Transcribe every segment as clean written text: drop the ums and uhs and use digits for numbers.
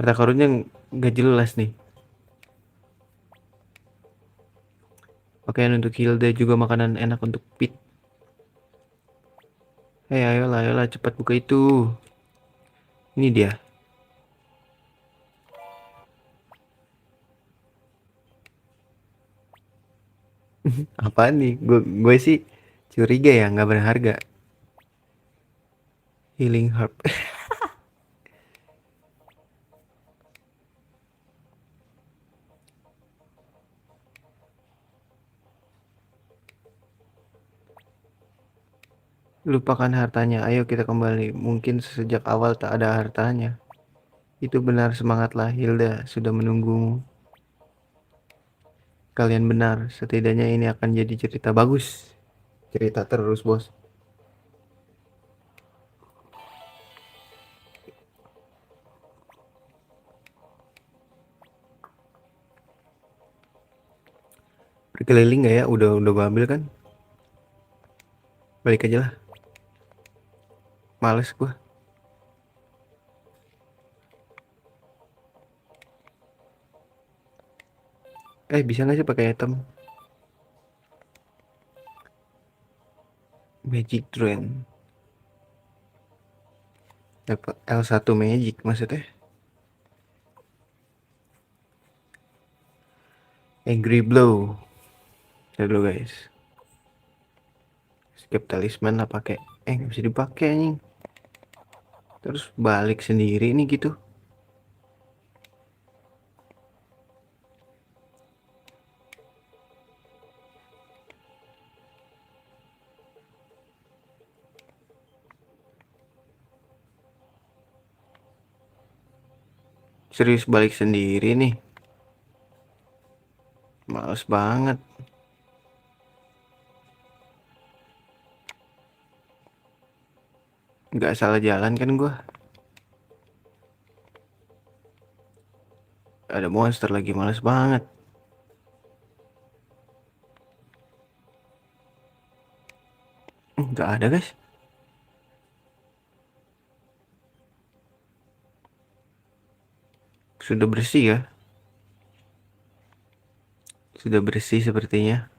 Harta karunnya nggak jelas nih. Pakaian untuk Hilda, juga makanan enak untuk Pete. Ayolah, cepat buka itu. Ini dia. Apaan nih? Gue sih curiga ya, nggak berharga. Healing Herb. Lupakan hartanya, ayo kita kembali. Mungkin sejak awal tak ada hartanya. Itu benar, semangatlah, Hilda sudah menunggumu. Kalian benar, setidaknya ini akan jadi cerita bagus. Cerita terus, bos. Berkeliling gak ya? Udah gua ambil kan? Balik aja lah. Males gua. Bisa gak sih pakai item? Magic Drain. Dapat L1 Magic maksudnya. Angry Blow. Lihat dulu guys. Skip talisman lah pakai. Nggak bisa dipakai anjing. Terus balik sendiri nih gitu. Serius balik sendiri nih. Males banget. Nggak salah jalan kan gua. Ada monster lagi, males banget. Nggak ada guys. Sudah bersih ya. Sudah bersih sepertinya.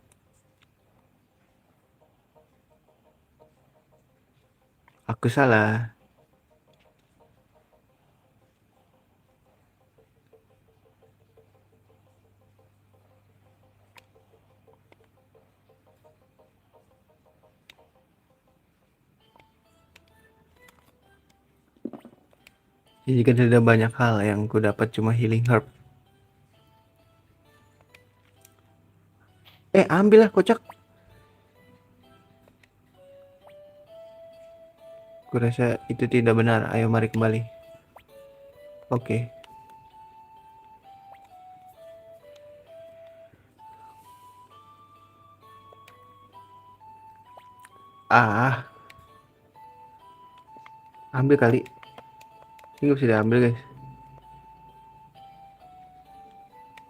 Aku salah. Jadi kan ada banyak hal yang ku dapat cuma healing herb. Ambil lah kocak. Kurasa itu tidak benar. Ayo mari kembali. Oke. Ah, ambil kali. Ini nggak bisa diambil guys.